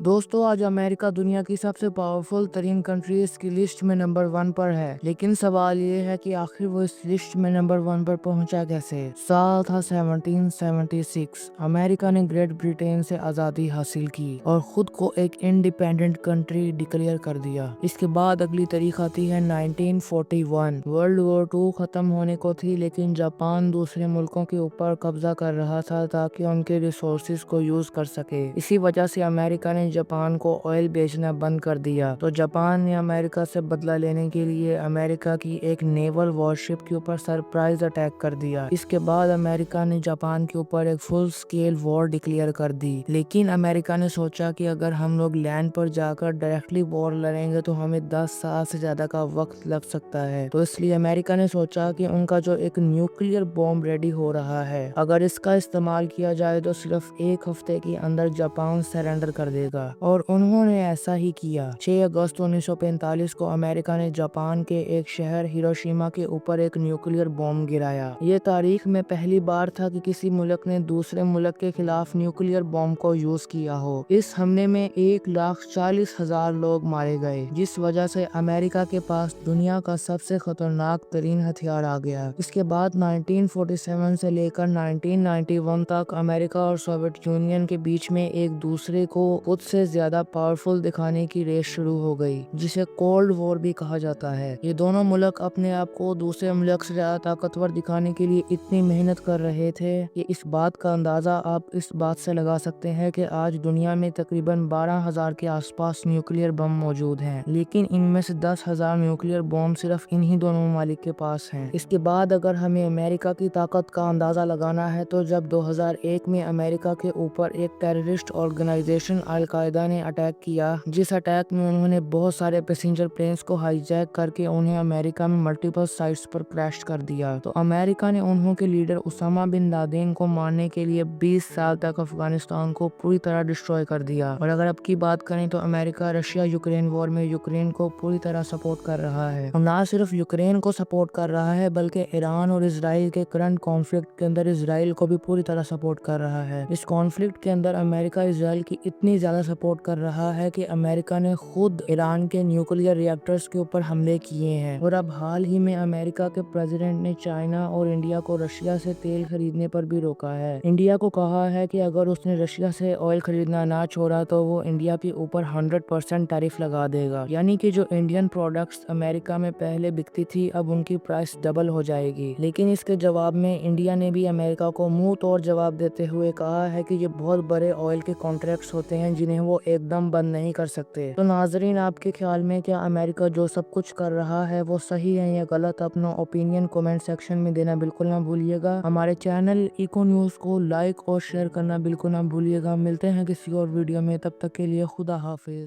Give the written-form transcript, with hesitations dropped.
دوستو آج امریکہ دنیا کی سب سے پاورفل ترین کنٹریز کی لسٹ میں نمبر 1 پر ہے، لیکن سوال یہ ہے کہ آخر وہ اس لسٹ میں نمبر 1 پر پہنچا کیسے؟ سال تھا 1776۔ امریکہ نے گریٹ برٹین سے آزادی حاصل کی اور خود کو ایک انڈیپینڈنٹ کنٹری ڈکلیئر کر دیا۔ اس کے بعد اگلی تاریخ آتی ہے 1941۔ ورلڈ وار 2 ختم ہونے کو تھی، لیکن جاپان دوسرے ملکوں کے اوپر قبضہ کر رہا تھا تاکہ ان کے ریسورسز کو یوز کر سکے۔ اسی وجہ سے امریکہ نے جاپان کو آئل بیچنا بند کر دیا، تو جاپان نے امریکہ سے بدلہ لینے کے لیے امریکہ کی ایک نیول وارشپ کے اوپر سرپرائز اٹیک کر دیا۔ اس کے بعد امریکہ نے جاپان کے اوپر ایک فل سکیل وار ڈکلیئر کر دی، لیکن امریکہ نے سوچا کہ اگر ہم لوگ لینڈ پر جا کر ڈائریکٹلی وار لڑیں گے تو ہمیں 10 سال سے زیادہ کا وقت لگ سکتا ہے، تو اس لیے امریکہ نے سوچا کہ ان کا جو ایک نیوکلیئر بوم ریڈی ہو رہا ہے، اگر اس کا استعمال کیا جائے تو صرف ایک ہفتے کے اندر جاپان سرنڈر کر دے گا، اور انہوں نے ایسا ہی کیا۔ 6 اگست 1945 کو امریکہ نے جاپان کے ایک شہر ہیروشیما کے اوپر ایک نیوکلیئر بوم گرایا۔ یہ تاریخ میں پہلی بار تھا کہ کسی ملک نے دوسرے ملک کے خلاف نیوکلیئر بوم کو یوز کیا ہو۔ اس حملے میں 1,40,000 لوگ مارے گئے، جس وجہ سے امریکہ کے پاس دنیا کا سب سے خطرناک ترین ہتھیار آ گیا۔ اس کے بعد 1947 سے لے کر 1991 تک امریکہ اور سوویت یونین کے بیچ میں ایک دوسرے کو خود سے زیادہ پاورفل دکھانے کی ریس شروع ہو گئی، جسے کولڈ وار بھی کہا جاتا ہے۔ یہ دونوں ملک اپنے آپ کو دوسرے ملک سے زیادہ طاقتور دکھانے کے لیے اتنی محنت کر رہے تھے کہ اس بات کا اندازہ آپ اس بات سے لگا سکتے ہیں کہ آج دنیا میں تقریباً 12,000 کے آس پاس نیوکلیئر بم موجود ہیں، لیکن ان میں سے 10,000 نیوکلیئر بم صرف انہی دونوں ممالک کے پاس ہیں۔ اس کے بعد اگر ہمیں امریکہ کی طاقت کا اندازہ لگانا ہے تو جب 2001 میں امریکہ کے اوپر ایک ٹیررسٹ آرگنائزیشن القاعدہ نے اٹیک کیا، جس اٹیک میں انہوں نے بہت سارے پیسنجر پلینز کو ہائی جیک کر کے انہیں امریکہ میں ملٹیپل سائٹس پر کریش کر دیا، تو امریکہ نے انہوں کے لیڈر اسامہ بن لادن کو مارنے کے لیے 20 سال تک افغانستان کو پوری طرح ڈسٹروائے کر دیا۔ اور اگر اب کی بات کریں تو امریکہ رشیا یوکرین وار میں یوکرین کو پوری طرح سپورٹ کر رہا ہے، اور نہ صرف یوکرین کو سپورٹ کر رہا ہے بلکہ ایران اور اسرائیل کے کرنٹ کانفلکٹ کے اندر اسرائیل کو بھی پوری طرح سپورٹ کر رہا ہے۔ اس کانفلکٹ کے اندر امریکہ اسرائیل کی اتنی زیادہ سپورٹ کر رہا ہے کہ امریکہ نے خود ایران کے نیوکلیئر ری ایکٹرز کے اوپر حملے کیے ہیں، اور اب حال ہی میں امریکہ کے پریزیڈنٹ نے چائنا اور انڈیا کو رشیا سے تیل خریدنے پر بھی روکا ہے۔ انڈیا کو کہا ہے کہ اگر اس نے رشیا سے آئل خریدنا نہ چھوڑا تو وہ انڈیا کے اوپر 100% ٹیرف لگا دے گا، یعنی کہ جو انڈین پروڈکٹس امریکہ میں پہلے بکتی تھی اب ان کی پرائس ڈبل ہو جائے گی۔ لیکن اس کے جواب میں انڈیا نے بھی امریکہ کو منہ توڑ جواب دیتے ہوئے کہا ہے کہ یہ بہت بڑے آئل کے کانٹریکٹس ہوتے ہیں جنہیں وہ ایک دم بند نہیں کر سکتے۔ تو ناظرین، آپ کے خیال میں کیا امریکہ جو سب کچھ کر رہا ہے وہ صحیح ہے یا غلط؟ اپنا اوپینین کمنٹ سیکشن میں دینا بالکل نہ بھولیے گا۔ ہمارے چینل ایکو نیوز کو لائک اور شیئر کرنا بالکل نہ بھولیے گا۔ ملتے ہیں کسی اور ویڈیو میں، تب تک کے لیے خدا حافظ۔